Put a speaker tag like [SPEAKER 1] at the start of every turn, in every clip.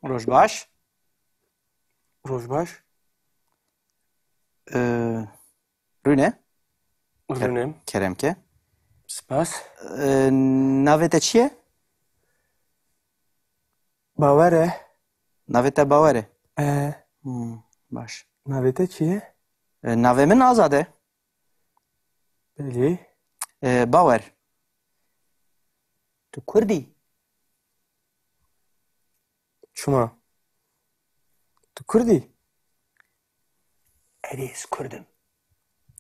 [SPEAKER 1] Rojbaş.
[SPEAKER 2] Rojbaş.
[SPEAKER 1] Rüne.
[SPEAKER 2] Rünem.
[SPEAKER 1] Keremke.
[SPEAKER 2] Spas.
[SPEAKER 1] Navete çiye?
[SPEAKER 2] Bavare.
[SPEAKER 1] Navete bavare.
[SPEAKER 2] E,
[SPEAKER 1] Baş.
[SPEAKER 2] navete çiye?
[SPEAKER 1] Navemin azade.
[SPEAKER 2] Beli.
[SPEAKER 1] Bawer. Tu Kurdi.
[SPEAKER 2] Çuma. Tu Kurdi.
[SPEAKER 1] Eriz Kurdum.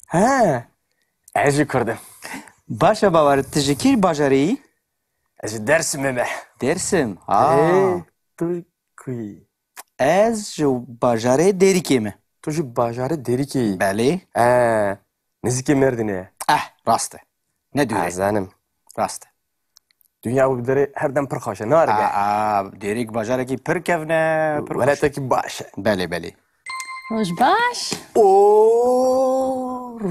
[SPEAKER 2] Ha. Ezi Kurdum.
[SPEAKER 1] Başa bawer tijikir bajarî.
[SPEAKER 2] Ezi Dersim'e me.
[SPEAKER 1] Dersim.
[SPEAKER 2] Tu kuy.
[SPEAKER 1] Ez ji bajarê Derîkê me.
[SPEAKER 2] Tu ji bajarê Derîkê.
[SPEAKER 1] Belê.
[SPEAKER 2] Nizikê Merdinê.
[SPEAKER 1] Rast e. Ne diyor?
[SPEAKER 2] Zanim.
[SPEAKER 1] Rast e.
[SPEAKER 2] Dünya bu bidere her dem pir xweş e, narige.
[SPEAKER 1] Derîk bajarekî pir kevne.
[SPEAKER 2] Weletekî baş e.
[SPEAKER 1] Belê.
[SPEAKER 3] Rojbaş.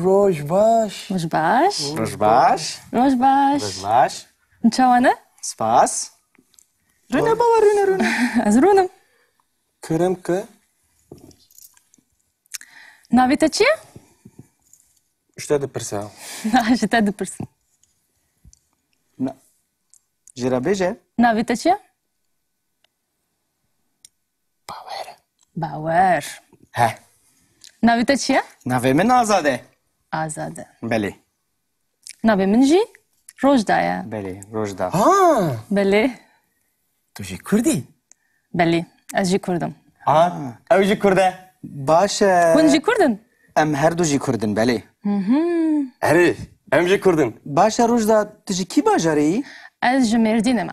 [SPEAKER 2] Rojbaş.
[SPEAKER 3] Rojbaş.
[SPEAKER 1] Rojbaş.
[SPEAKER 3] Rojbaş.
[SPEAKER 1] Rojbaş.
[SPEAKER 3] Nçawane?
[SPEAKER 1] Spas. Rüne bawer rüne.
[SPEAKER 3] Ez rûnim.
[SPEAKER 2] Keremke.
[SPEAKER 3] Navê te çi ye?
[SPEAKER 2] İşte de pirsa.
[SPEAKER 3] Ji te dipirsin.
[SPEAKER 1] Ji re bêje.
[SPEAKER 3] Navê te çi ye?
[SPEAKER 2] Bawer.
[SPEAKER 3] Bawer.
[SPEAKER 1] He.
[SPEAKER 3] Navê te çi ye?
[SPEAKER 1] Navê min Azade.
[SPEAKER 3] Azade.
[SPEAKER 1] Belê.
[SPEAKER 3] Navê min jî Rojda ye.
[SPEAKER 1] Belê. Rojda.
[SPEAKER 2] Ha.
[SPEAKER 3] Belê.
[SPEAKER 2] Tu jî Kurdî?
[SPEAKER 3] Belê. Ez jî Kurdum.
[SPEAKER 2] Ew jî Kurd e.
[SPEAKER 1] Baş
[SPEAKER 3] Hûn jî Kurdin?
[SPEAKER 1] em her du jî Kurdin belê.
[SPEAKER 2] Herî. Em jî Kurdin.
[SPEAKER 1] Baş Rojda tu jî kî bajarî?
[SPEAKER 3] Ez ji Mêrdînê me.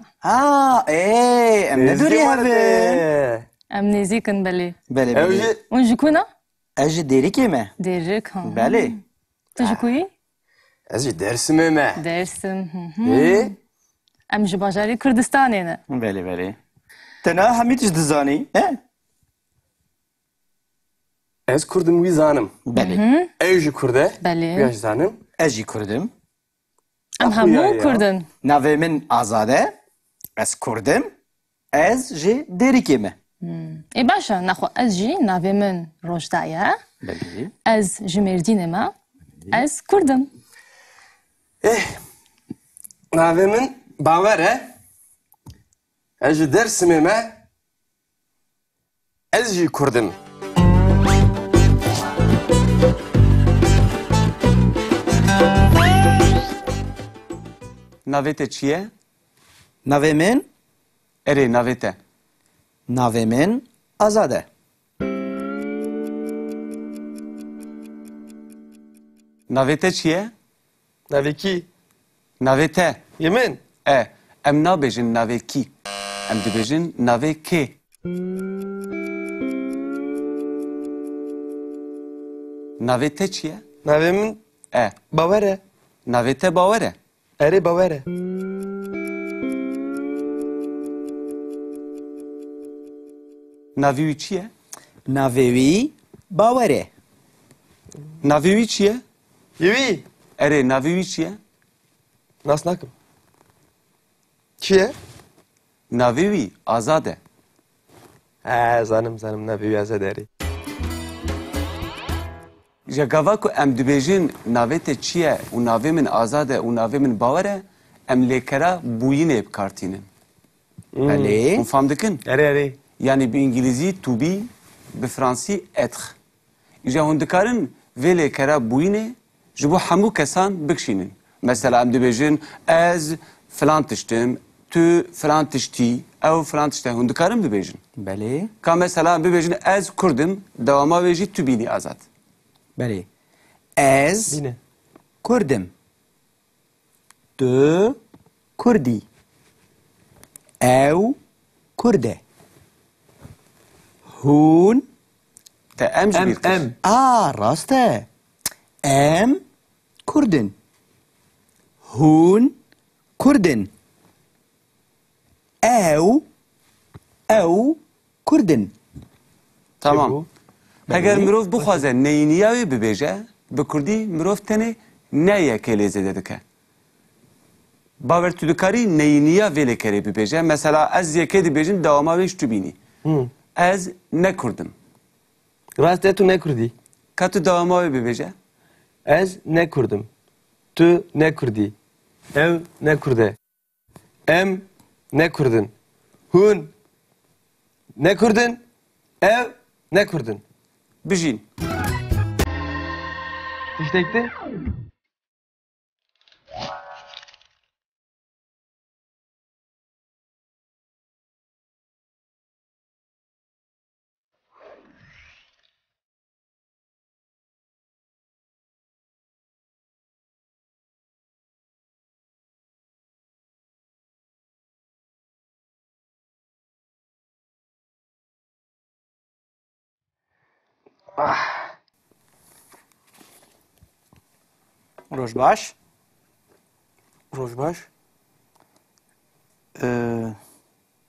[SPEAKER 1] Em ne durî hevin.
[SPEAKER 3] Em nêzîkin belê.
[SPEAKER 1] Belê
[SPEAKER 2] Ew
[SPEAKER 1] belê.
[SPEAKER 2] jî
[SPEAKER 3] Hûn ji ku ne?
[SPEAKER 1] Ez ji Derîkê me.
[SPEAKER 3] Dêrik.
[SPEAKER 1] Belê.
[SPEAKER 3] Tu ji ku yî?
[SPEAKER 2] ez jî Dersimê me.
[SPEAKER 3] Dersim.
[SPEAKER 2] Ê.
[SPEAKER 3] Em ji bajarê Kurdistanê ne.
[SPEAKER 1] Belê. Te ne hemî tişt dizanî?
[SPEAKER 2] Ez Kurdim wî zanim.
[SPEAKER 1] Belê.
[SPEAKER 2] Ew jî Kurd e.
[SPEAKER 3] Belê.
[SPEAKER 2] Wî jî zanim.
[SPEAKER 1] Ez jî Kurdim.
[SPEAKER 3] Em hemû Kurdin.
[SPEAKER 1] Navê min Azade. Ez Kurdim. Ez ji Derîkê me.
[SPEAKER 3] Ê baş e, nexwe ez jî navê min Rojda ye.
[SPEAKER 1] Belê.
[SPEAKER 3] Ez ji Mêrdînê me. Ez Kurdim.
[SPEAKER 2] Navê min Bawer e. Ez jî Dersimê me. Ez jî Kurdim.
[SPEAKER 4] Navê te çi ye?
[SPEAKER 1] Navê min?
[SPEAKER 4] Erê navê te.
[SPEAKER 1] Navê min Azade.
[SPEAKER 4] Navê te çi ye?
[SPEAKER 2] Navê kî?
[SPEAKER 4] Navê te.
[SPEAKER 2] Yê min?
[SPEAKER 4] Em nabêjin navê kî. Em dibêjin navê kê. Navê te çi ye?
[SPEAKER 2] Navê min Bawer e.
[SPEAKER 4] Navê te bawer e.
[SPEAKER 2] Erê Bawer e.
[SPEAKER 4] Navê wî çi ye?
[SPEAKER 1] Navê wî Bawer e.
[SPEAKER 4] Navê wî çi ye?
[SPEAKER 2] Yê wî?
[SPEAKER 4] Erê navê wî çi ye?
[SPEAKER 2] Nas nakim. Kî ye?
[SPEAKER 4] Navê wî Azad e.
[SPEAKER 2] Zanim navê wî ez erê.
[SPEAKER 4] Ji gava ku em dibêjin navê te çi ye û navê min Azad e û navê min bawer e, em lêkera bûyînê bikartînin.
[SPEAKER 1] Belê.
[SPEAKER 4] Hûn fam dikin?
[SPEAKER 2] Erê.
[SPEAKER 4] Yani bi İngilizî to be, bi Fransî être. İja hûn dikarin vê lêkera bûyînê ji bo hemû kesan bikişînin. Mesela em dibêjin ez filan tiştim, tu filan tiştî, ew filan tiştê. Hûn dikarin bibêjin.
[SPEAKER 1] Belê.
[SPEAKER 4] Ka mesela em bibêjin ez Kurdim, dewama wê jî tu bînî Azad.
[SPEAKER 1] Belê. Ez
[SPEAKER 2] Bîne.
[SPEAKER 1] Kurdim. Tu Kurdî. Ew Kurd e. Hûn
[SPEAKER 4] Te em jî bîr kir.
[SPEAKER 1] rast e. Em Kurdin. Hûn Kurdin. Ew Kurdin.
[SPEAKER 4] Tamam. Eger mirov bixwaze neyîniya wê bibêje, bi Kurdî mirov tenê neyekê lêzê dike. باور تو دکاری نینیا ولی کری ببیجه مثلا از یکی دبیجم دوام ویش تو بینی از نکردم
[SPEAKER 2] Rast tu ne kurdi?
[SPEAKER 4] که تو دوام وی ببیجه
[SPEAKER 2] Ez ne kurdum. Tu ne kurdi? Ev ne kurde? Em ne kurdun? Hun ne kurdun? Ev ne kurdun?
[SPEAKER 4] بجین
[SPEAKER 2] Tiştekti?
[SPEAKER 1] روش باش
[SPEAKER 2] Rojbaş.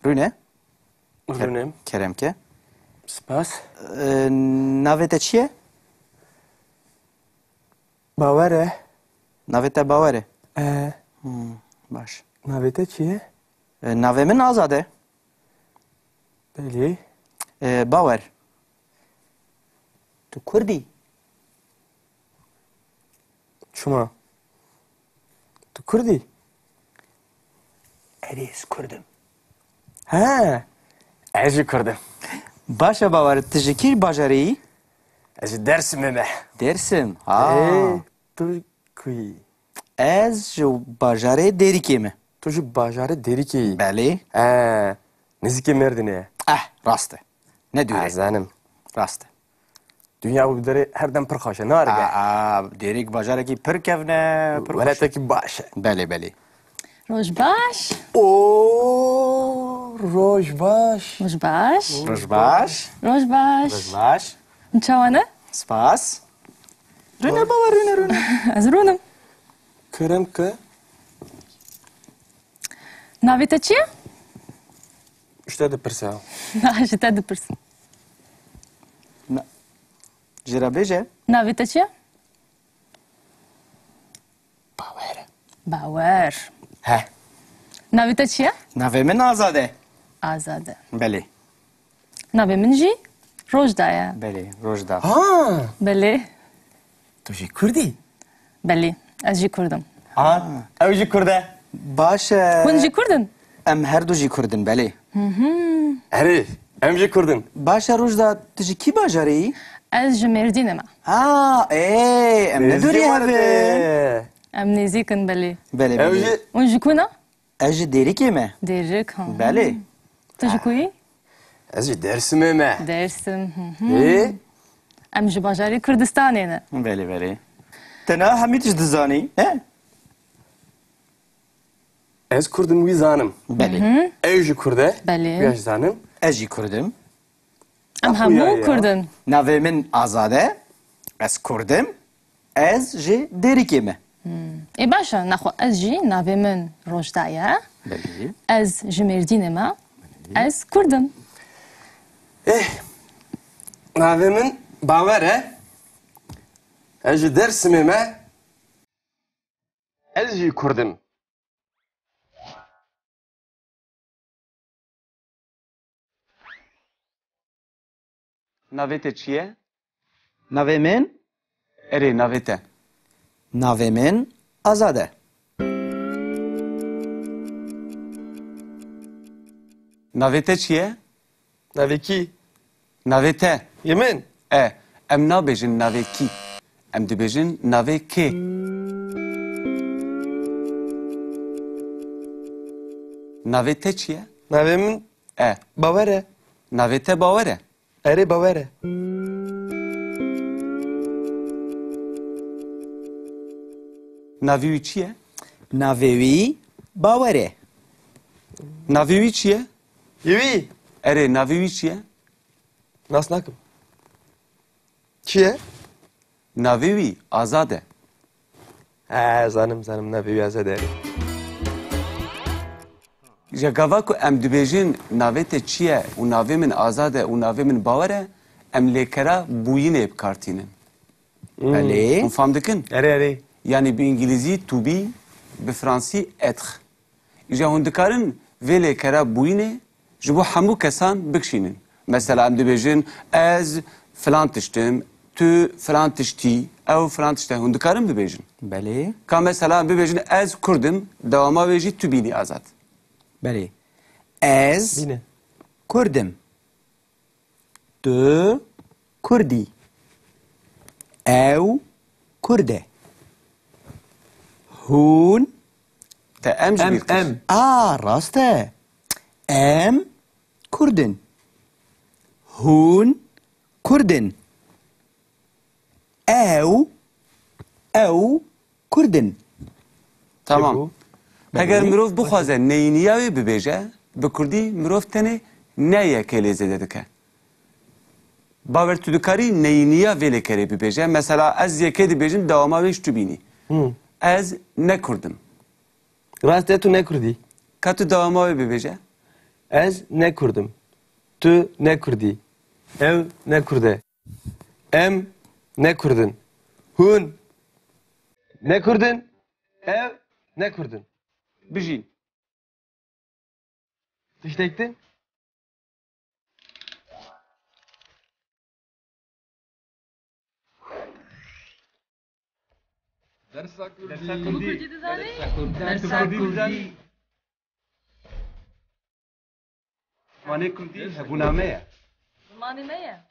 [SPEAKER 1] رونه
[SPEAKER 2] Runem.
[SPEAKER 1] کرم که
[SPEAKER 2] Spas.
[SPEAKER 1] ناویت چیه؟
[SPEAKER 2] Bavare.
[SPEAKER 1] ناویت باوره باش
[SPEAKER 2] Navete çiye?
[SPEAKER 1] ناوی من آزاده
[SPEAKER 2] Beli.
[SPEAKER 1] باور تو کردی
[SPEAKER 2] Çuma. Tu kurdi?
[SPEAKER 1] اریز کردم
[SPEAKER 2] He. Ez kurdum.
[SPEAKER 1] باشه باور تجکیر باجری
[SPEAKER 2] Ez Dersim'e.
[SPEAKER 1] درسم
[SPEAKER 2] Tu kuy.
[SPEAKER 1] از جو باجره دری کیمه
[SPEAKER 2] Tu şu bajarı deri ki.
[SPEAKER 1] بله
[SPEAKER 2] Nizike merdine.
[SPEAKER 1] راسته نه دوره
[SPEAKER 2] Azanım.
[SPEAKER 1] راسته
[SPEAKER 2] Dünya bu deri herden pırkaşa. Ne arge?
[SPEAKER 1] دیریک باجره کی پر کفنه پر
[SPEAKER 2] Veleteki baş.
[SPEAKER 1] بله بله
[SPEAKER 3] روش باش
[SPEAKER 2] Oo, rojbaş.
[SPEAKER 3] روش باش
[SPEAKER 1] روش باش
[SPEAKER 3] روش باش
[SPEAKER 1] باش
[SPEAKER 3] نچوانه
[SPEAKER 1] سپاس رونه باور رونه
[SPEAKER 3] از رونم
[SPEAKER 2] Kerem ki.
[SPEAKER 3] ناویت چیه؟
[SPEAKER 2] İşte de pırsa.
[SPEAKER 3] جتا دپرسم
[SPEAKER 1] جرا بیجه
[SPEAKER 3] ناویت چیه؟
[SPEAKER 1] باوره
[SPEAKER 3] باور
[SPEAKER 1] ها
[SPEAKER 3] ناویت چیه؟
[SPEAKER 1] نوی من آزاده
[SPEAKER 3] آزاده
[SPEAKER 1] بله
[SPEAKER 3] ناوی من جی روش دایه
[SPEAKER 1] بله روجدا
[SPEAKER 2] Ha.
[SPEAKER 3] بله
[SPEAKER 2] Tu jî Kurdî?
[SPEAKER 3] بله از جی کردم
[SPEAKER 2] Ev jî Kurde.
[SPEAKER 1] باشه
[SPEAKER 3] هون جی کردن
[SPEAKER 1] ام هر دو جی کردن بله
[SPEAKER 2] Herif. Em jî Kurdun.
[SPEAKER 1] باشه روجدا تجی کی باجری
[SPEAKER 3] از جی مردینه ما
[SPEAKER 1] ام ندوری هفه
[SPEAKER 3] ام نزیکن بله
[SPEAKER 1] بله
[SPEAKER 2] Ev
[SPEAKER 1] بله
[SPEAKER 2] jî.
[SPEAKER 3] اون جی کنه؟
[SPEAKER 1] اجی دیری کیمه
[SPEAKER 3] دیرک ها
[SPEAKER 1] بله
[SPEAKER 3] تو جی کویی؟
[SPEAKER 2] Ez jî Dersim'e me.
[SPEAKER 3] درسم
[SPEAKER 2] E?
[SPEAKER 3] ام جی باجاری کردستانه نه
[SPEAKER 1] بله بله تنا همی تج دزانی
[SPEAKER 2] Ez Kurdum wî zanim.
[SPEAKER 1] بله
[SPEAKER 2] Ew jî Kurde.
[SPEAKER 3] بله.
[SPEAKER 2] Wî ez zanim.
[SPEAKER 1] اجی کردم
[SPEAKER 3] ام
[SPEAKER 2] ya,
[SPEAKER 3] همو
[SPEAKER 2] ya.
[SPEAKER 3] کردن
[SPEAKER 1] نوی من آزاده از کردم از جی دیری کیمه
[SPEAKER 3] ای باشه نخو از جی ناوی من روش دایه
[SPEAKER 1] بله
[SPEAKER 3] از جی مردینه ما از کردم
[SPEAKER 2] Navemin bavere. Ez jî Dersim'e me. Ez jî Kurdum.
[SPEAKER 4] ناویت چیه؟
[SPEAKER 1] نوی من
[SPEAKER 4] اره ناویته
[SPEAKER 1] نوی من آزاده
[SPEAKER 4] ناویت چیه؟
[SPEAKER 2] Navekî.
[SPEAKER 4] ناویته
[SPEAKER 2] Yemin.
[SPEAKER 4] ام نابیجن ناوی کی ام دبیجن ناوی کی ناویت چیه؟
[SPEAKER 2] Navemin bavere.
[SPEAKER 4] ناویت باوره
[SPEAKER 2] Ere bavere.
[SPEAKER 4] ناوی چیه؟
[SPEAKER 1] نوی وی باوره
[SPEAKER 4] ناوی چیه؟
[SPEAKER 2] Yevi.
[SPEAKER 4] اره ناوی چیه؟
[SPEAKER 2] Nasıl nakım? Çiye?
[SPEAKER 4] ناوی آزاده
[SPEAKER 2] He zanım navevi azaderi.
[SPEAKER 4] جگاوا کو ام دبیجن ناویت چیه و ناوی من آزاده و ناوی من باوره ام لیکرا بوینه بکارتینن
[SPEAKER 1] بله
[SPEAKER 4] مفهم دکن؟
[SPEAKER 2] Ere.
[SPEAKER 4] یعنی به انگلیزی تو بی به فرانسی اتخ İja hûn dikarin vê lêkera bûyînê ji bo hemû kesan bikişînin. Mesela em dibêjin ez filan tiştim, tu filan tiştî, ew filan tişte hûn dikarin bibêjin.
[SPEAKER 1] بله
[SPEAKER 4] Ka mesela em bibêjin ez Kurdim, dewama wê jî tu bînî azad.
[SPEAKER 1] بله Ez
[SPEAKER 2] Bine.
[SPEAKER 1] Kurdum. Tu Kurdi. Ev Kurde. Hun
[SPEAKER 4] Te em ji bîr kir.
[SPEAKER 2] Em.
[SPEAKER 1] rast e. Em Kurdin. Hun Kurdin. Ew Kurdin.
[SPEAKER 4] Tamam. Eger mirov bixwaze neyîniya wê bibêje, bi Kurdî mirov tenê neyekê lêzê dike. Bawer tu dikarî neyîniya vê lêkerê bibêje. Mesela ez yekê dibêjim dewama wê ji tu bînî. Ez ne Kurdim.
[SPEAKER 2] Rast e tu ne Kurdî?
[SPEAKER 4] Ka tu dewama wê bibêje?
[SPEAKER 2] Ez ne Kurdum. Tu ne Kurdî. Ev ne Kurde. Em ne Kurdun. Hun ne Kurdun. Ev ne Kurdun.
[SPEAKER 4] Bijîn.
[SPEAKER 2] Tiştektin?
[SPEAKER 4] Wanê Kurdî hebûname ye.
[SPEAKER 3] Zamanı ne ya?